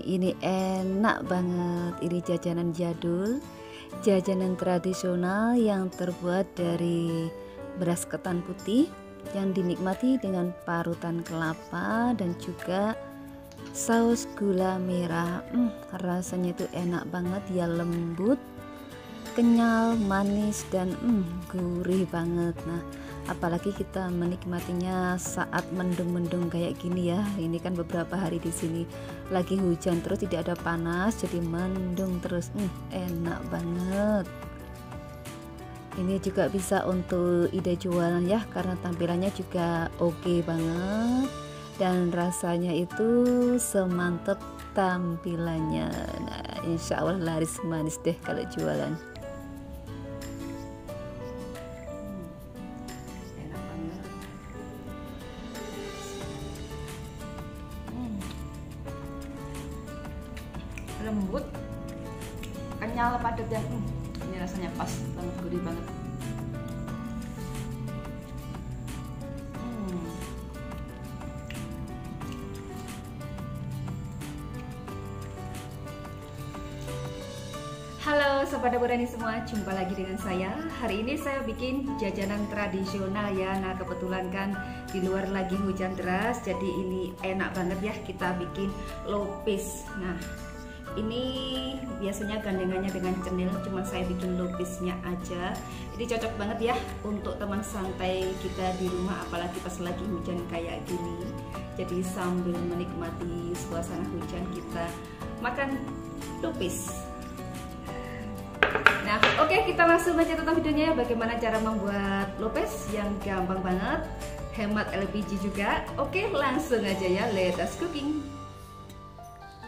Ini enak banget. Ini jajanan jadul, jajanan tradisional yang terbuat dari beras ketan putih yang dinikmati dengan parutan kelapa dan juga saus gula merah. Rasanya itu enak banget ya, lembut, kenyal, manis, dan gurih banget. Nah, apalagi kita menikmatinya saat mendung-mendung kayak gini ya. Ini kan beberapa hari di sini lagi hujan terus, tidak ada panas, jadi mendung terus. Enak banget. Ini juga bisa untuk ide jualan ya, karena tampilannya juga oke banget dan rasanya itu semantap tampilannya. Nah, insya Allah laris manis deh kalau jualan. Enak banget. Lembut, kenyal, padat ya. Ini rasanya pas banget, gurih banget. Halo Sobat Dapurani semua, jumpa lagi dengan saya. Hari ini saya bikin jajanan tradisional ya. Nah, kebetulan kan di luar lagi hujan deras, jadi ini enak banget ya kita bikin lopis. Nah, ini biasanya gandengannya dengan cenil, cuma saya bikin lopisnya aja. Ini cocok banget ya untuk teman santai kita di rumah, apalagi pas lagi hujan kayak gini. Jadi sambil menikmati suasana hujan, kita makan lopis. Nah, oke, kita langsung aja tonton videonya ya, bagaimana cara membuat lopes yang gampang banget, hemat LPG juga. Oke, langsung aja ya, let us cooking.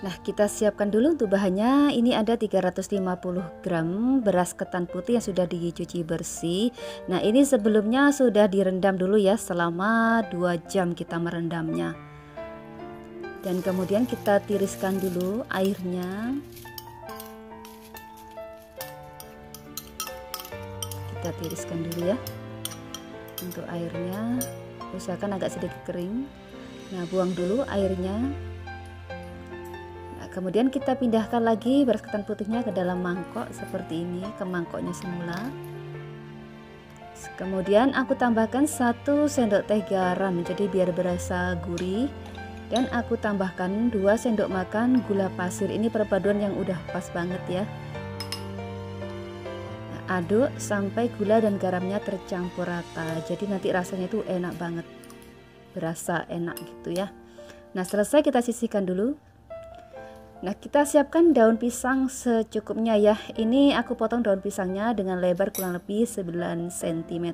Nah, kita siapkan dulu untuk bahannya. Ini ada 350 gram beras ketan putih yang sudah dicuci bersih. Nah, ini sebelumnya sudah direndam dulu ya, selama 2 jam kita merendamnya. Dan kemudian kita tiriskan dulu airnya. Kita tiriskan dulu ya untuk airnya, usahakan agak sedikit kering. Nah, buang dulu airnya. Nah, kemudian kita pindahkan lagi beras ketan putihnya ke dalam mangkok seperti ini, ke mangkoknya semula. Kemudian aku tambahkan 1 sendok teh garam, jadi biar berasa gurih. Dan aku tambahkan 2 sendok makan gula pasir. Ini perpaduan yang udah pas banget ya. Aduk sampai gula dan garamnya tercampur rata, jadi nanti rasanya itu enak banget, berasa enak gitu ya. Nah, selesai kita sisihkan dulu. Nah, kita siapkan daun pisang secukupnya ya. Ini aku potong daun pisangnya dengan lebar kurang lebih 9 cm,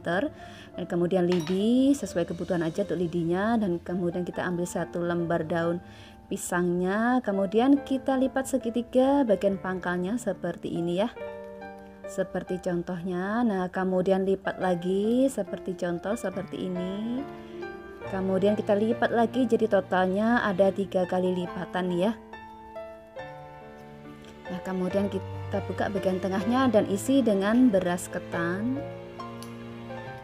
dan kemudian lidi sesuai kebutuhan aja untuk lidinya. Dan kemudian kita ambil 1 lembar daun pisangnya, kemudian kita lipat segitiga bagian pangkalnya seperti ini ya, seperti contohnya. Nah, kemudian lipat lagi seperti contoh seperti ini. Kemudian kita lipat lagi, jadi totalnya ada 3 kali lipatan ya. Nah, kemudian kita buka bagian tengahnya dan isi dengan beras ketan.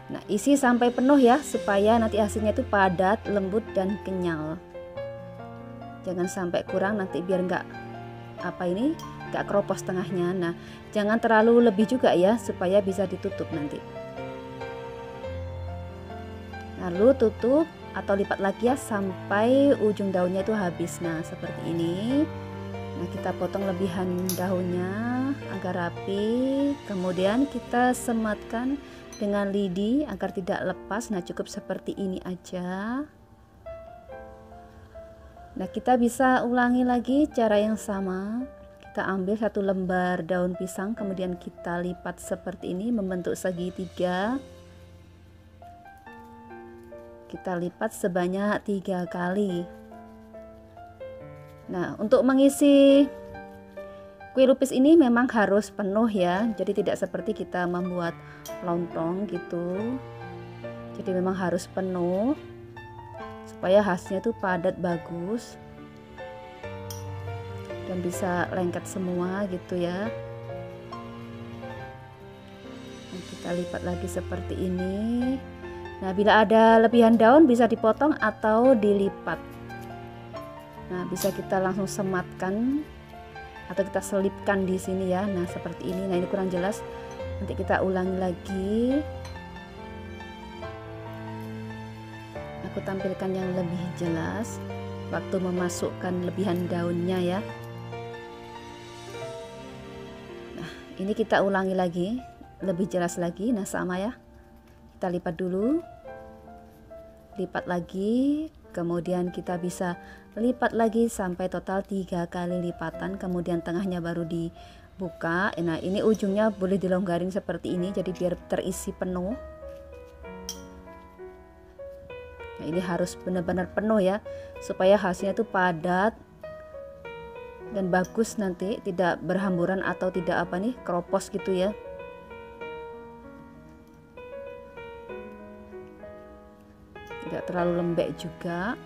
Nah, isi sampai penuh ya, supaya nanti hasilnya itu padat, lembut, dan kenyal. Jangan sampai kurang, nanti biar nggak gak keropos tengahnya. Nah, jangan terlalu lebih juga ya, supaya bisa ditutup nanti. Lalu tutup atau lipat lagi ya sampai ujung daunnya itu habis. Nah, seperti ini. Nah, kita potong lebihan daunnya agar rapi. Kemudian kita sematkan dengan lidi agar tidak lepas. Nah, cukup seperti ini aja. Nah, kita bisa ulangi lagi cara yang sama. Kita ambil 1 lembar daun pisang, kemudian kita lipat seperti ini membentuk segitiga. Kita lipat sebanyak 3 kali. Nah, untuk mengisi kue lupis ini memang harus penuh ya, jadi tidak seperti kita membuat lontong gitu. Jadi memang harus penuh supaya hasilnya tuh padat, bagus, dan bisa lengket semua gitu ya. Nah, kita lipat lagi seperti ini. Nah, bila ada lebihan daun bisa dipotong atau dilipat. Nah, bisa kita langsung sematkan atau kita selipkan di sini ya. Nah, seperti ini. Nah, ini kurang jelas. Nanti kita ulangi lagi. Aku tampilkan yang lebih jelas waktu memasukkan lebihan daunnya ya. Nah, ini kita ulangi lagi, lebih jelas lagi. Nah, sama ya. Kita lipat dulu. Lipat lagi, kemudian kita bisa lipat lagi sampai total 3 kali lipatan, kemudian tengahnya baru dibuka. Nah, ini ujungnya boleh dilonggarin seperti ini jadi biar terisi penuh. Nah, ini harus benar-benar penuh ya, supaya hasilnya itu padat dan bagus, nanti tidak berhamburan atau tidak keropos gitu ya. Tidak terlalu lembek juga.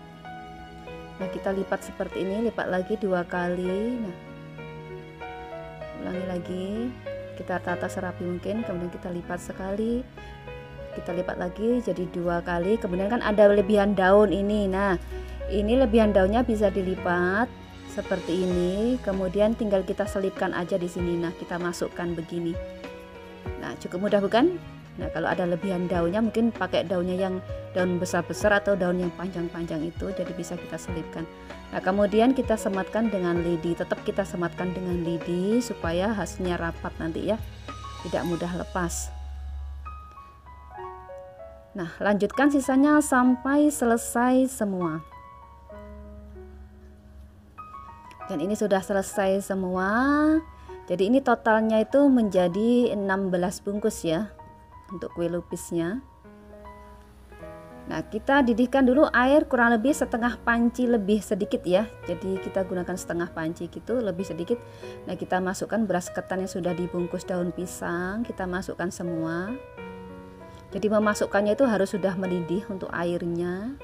Nah, kita lipat seperti ini, lipat lagi 2 kali. Nah, ulangi lagi, kita tata serapi mungkin, kemudian kita lipat sekali, kita lipat lagi jadi 2 kali. Kemudian kan ada lebihan daun ini. Nah, ini lebihan daunnya bisa dilipat seperti ini, kemudian tinggal kita selipkan aja di sini. Nah, kita masukkan begini. Nah, cukup mudah bukan? Nah, kalau ada lebihan daunnya mungkin pakai daunnya yang daun besar-besar atau daun yang panjang-panjang itu, jadi bisa kita selipkan. Nah, kemudian kita sematkan dengan lidi. Tetap kita sematkan dengan lidi supaya hasilnya rapat nanti ya, tidak mudah lepas. Nah, lanjutkan sisanya sampai selesai semua. Dan ini sudah selesai semua. Jadi ini totalnya itu menjadi 16 bungkus ya untuk kue lupisnya. Nah, kita didihkan dulu air kurang lebih setengah panci lebih sedikit ya. Jadi kita gunakan setengah panci gitu, lebih sedikit. Nah, kita masukkan beras ketan yang sudah dibungkus daun pisang, kita masukkan semua. Jadi memasukkannya itu harus sudah mendidih untuk airnya.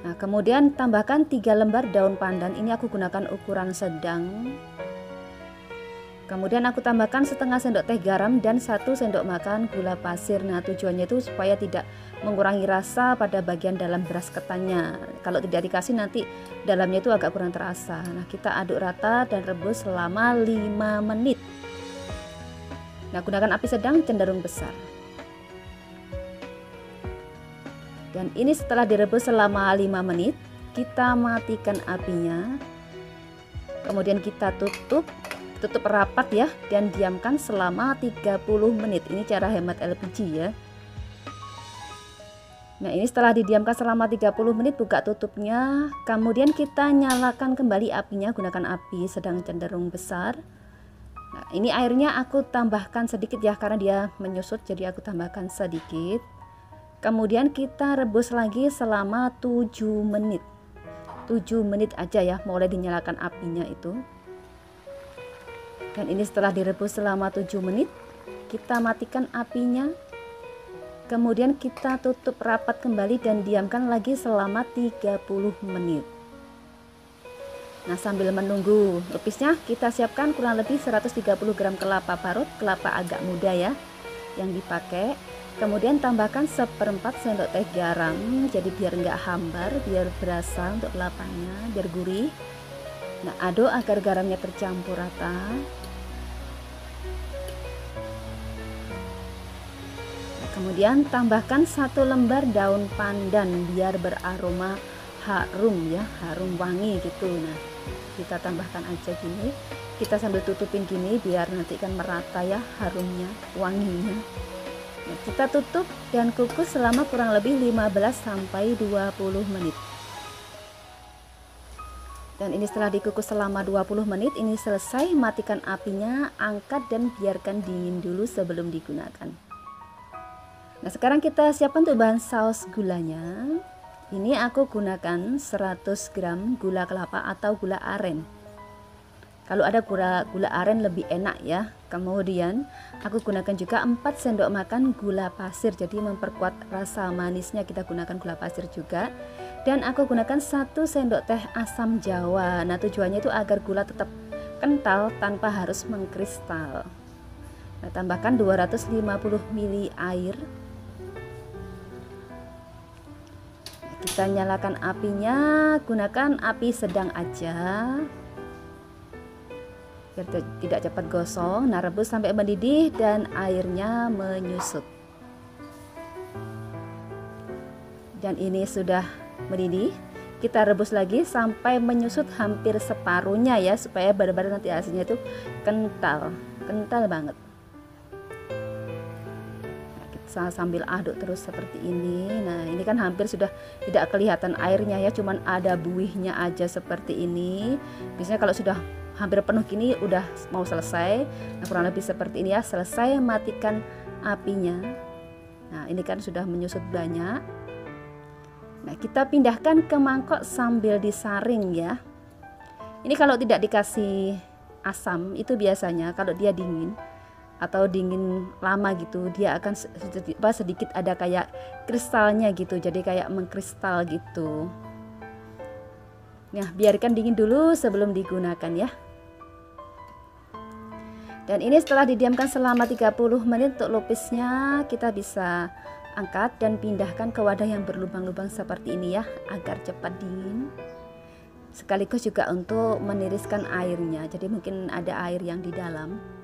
Nah, kemudian tambahkan 3 lembar daun pandan. Ini aku gunakan ukuran sedang. Kemudian aku tambahkan setengah sendok teh garam dan 1 sendok makan gula pasir. Nah, tujuannya itu supaya tidak mengurangi rasa pada bagian dalam beras ketannya. Kalau tidak dikasih nanti dalamnya itu agak kurang terasa. Nah, kita aduk rata dan rebus selama 5 menit. Nah, gunakan api sedang cenderung besar. Dan ini setelah direbus selama 5 menit, kita matikan apinya. Kemudian kita tutup rapat ya, dan diamkan selama 30 menit. Ini cara hemat LPG ya. Nah, ini setelah didiamkan selama 30 menit, buka tutupnya. Kemudian kita nyalakan kembali apinya, gunakan api sedang cenderung besar. Nah, ini airnya aku tambahkan sedikit ya, karena dia menyusut, jadi aku tambahkan sedikit. Kemudian kita rebus lagi selama 7 menit. 7 menit aja ya, mulai dinyalakan apinya itu. Dan ini setelah direbus selama 7 menit, kita matikan apinya. Kemudian kita tutup rapat kembali dan diamkan lagi selama 30 menit. Nah, sambil menunggu lupisnya, kita siapkan kurang lebih 130 gram kelapa parut, kelapa agak muda ya yang dipakai. Kemudian tambahkan 1/4 sendok teh garam, jadi biar nggak hambar, biar berasa untuk kelapanya, biar gurih. Nah, aduk agar garamnya tercampur rata. Kemudian tambahkan 1 lembar daun pandan biar beraroma harum ya, harum wangi gitu. Nah, kita tambahkan aja gini, kita sambil tutupin gini biar nanti kan merata ya harumnya, wanginya. Nah, kita tutup dan kukus selama kurang lebih 15 sampai 20 menit. Dan ini setelah dikukus selama 20 menit, ini selesai. Matikan apinya, angkat dan biarkan dingin dulu sebelum digunakan. Nah, sekarang kita siapkan untuk bahan saus gulanya. Ini aku gunakan 100 gram gula kelapa atau gula aren. Kalau ada gula aren lebih enak ya. Kemudian aku gunakan juga 4 sendok makan gula pasir, jadi memperkuat rasa manisnya kita gunakan gula pasir juga. Dan aku gunakan 1 sendok teh asam jawa. Nah, tujuannya itu agar gula tetap kental tanpa harus mengkristal. Nah, tambahkan 250 ml air. Kita kita nyalakan apinya, gunakan api sedang aja biar tidak cepat gosong. Nah, rebus sampai mendidih dan airnya menyusut. Dan ini sudah mendidih. Kita rebus lagi sampai menyusut hampir separuhnya ya, supaya benar-benar nanti hasilnya itu kental banget. Sambil aduk terus seperti ini. Nah, ini kan hampir sudah tidak kelihatan airnya ya, cuman ada buihnya aja seperti ini. Biasanya kalau sudah hampir penuh gini udah mau selesai. Nah, kurang lebih seperti ini ya, selesai, matikan apinya. Nah, ini kan sudah menyusut banyak. Nah, kita pindahkan ke mangkok sambil disaring ya. Ini kalau tidak dikasih asam itu biasanya kalau dia dingin atau dingin lama gitu, dia akan sedikit ada kayak kristalnya gitu, jadi kayak mengkristal gitu. Nah, biarkan dingin dulu sebelum digunakan ya. Dan ini setelah didiamkan selama 30 menit untuk lupisnya, kita bisa angkat dan pindahkan ke wadah yang berlubang-lubang seperti ini ya, agar cepat dingin. Sekaligus juga untuk meniriskan airnya, jadi mungkin ada air yang di dalam.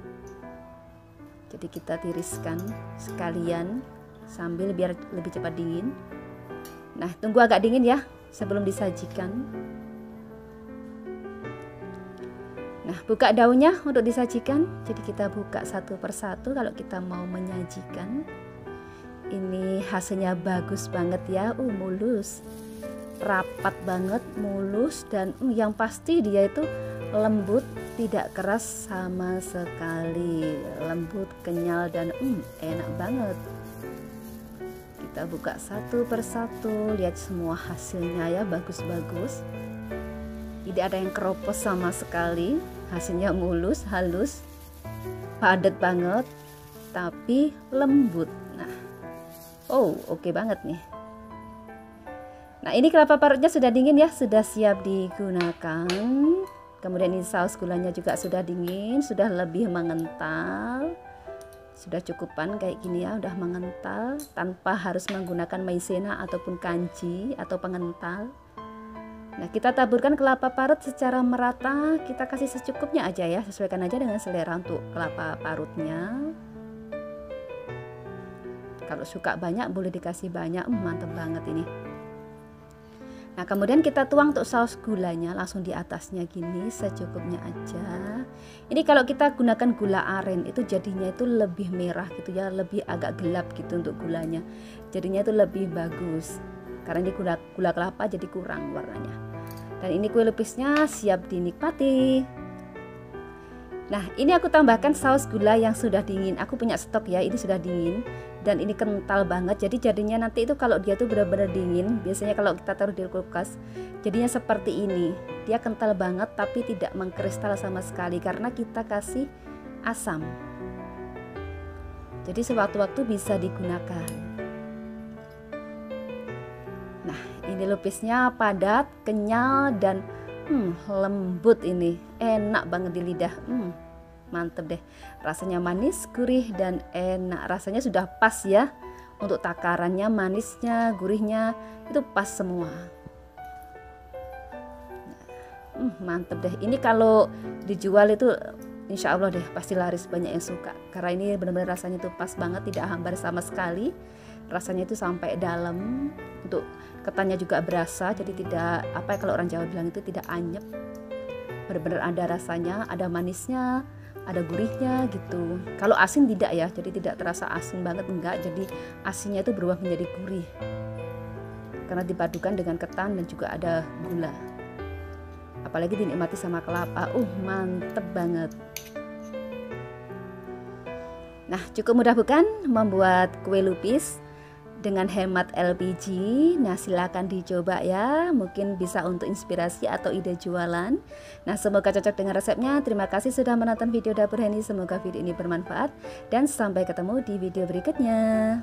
Jadi kita tiriskan sekalian sambil biar lebih cepat dingin. Nah, tunggu agak dingin ya sebelum disajikan. Nah, buka daunnya untuk disajikan. Jadi kita buka satu persatu kalau kita mau menyajikan. Ini hasilnya bagus banget ya, mulus, rapat banget, mulus, dan yang pasti dia itu lembut, tidak keras sama sekali, lembut, kenyal, dan enak banget. Kita buka satu persatu, lihat semua hasilnya ya, bagus-bagus, tidak ada yang keropos sama sekali. Hasilnya mulus, halus, padat banget, tapi lembut. Nah, oke banget nih. Nah, ini kelapa parutnya sudah dingin ya, sudah siap digunakan. Kemudian ini saus gulanya juga sudah dingin, sudah lebih mengental. Sudah cukupan kayak gini ya, udah mengental tanpa harus menggunakan maizena ataupun kanji atau pengental. Nah, kita taburkan kelapa parut secara merata, kita kasih secukupnya aja ya, sesuaikan aja dengan selera untuk kelapa parutnya. Kalau suka banyak boleh dikasih banyak, mantep banget ini. Nah, kemudian kita tuang untuk saus gulanya langsung di atasnya gini, secukupnya aja. Ini kalau kita gunakan gula aren itu jadinya itu lebih merah gitu ya, lebih agak gelap gitu untuk gulanya. Jadinya itu lebih bagus. Karena ini gula kelapa jadi kurang warnanya. Dan ini kue lupisnya siap dinikmati. Nah, ini aku tambahkan saus gula yang sudah dingin. Aku punya stok ya, ini sudah dingin. Dan ini kental banget, jadi jadinya nanti itu kalau dia tuh benar-benar dingin, biasanya kalau kita taruh di kulkas jadinya seperti ini, dia kental banget tapi tidak mengkristal sama sekali karena kita kasih asam. Jadi sewaktu-waktu bisa digunakan. Nah, ini lupisnya padat, kenyal, dan lembut, ini enak banget di lidah. Mantep deh, rasanya manis, gurih, dan enak. Rasanya sudah pas ya untuk takarannya, manisnya, gurihnya itu pas semua. Mantep deh, ini kalau dijual itu insya Allah deh pasti laris, banyak yang suka karena ini benar-benar rasanya itu pas banget, tidak hambar sama sekali. Rasanya itu sampai dalam, untuk ketannya juga berasa, jadi tidak kalau orang Jawa bilang itu tidak anyep, benar-benar ada rasanya, ada manisnya, ada gurihnya gitu. Kalau asin tidak ya, jadi tidak terasa asin banget, enggak, jadi asinnya itu berubah menjadi gurih karena dipadukan dengan ketan dan juga ada gula, apalagi dinikmati sama kelapa. Mantep banget. Nah, cukup mudah bukan membuat kue lupis dengan hemat LPG. Nah, silakan dicoba ya, mungkin bisa untuk inspirasi atau ide jualan. Nah, semoga cocok dengan resepnya. Terima kasih sudah menonton video Dapur Heni, semoga video ini bermanfaat dan sampai ketemu di video berikutnya.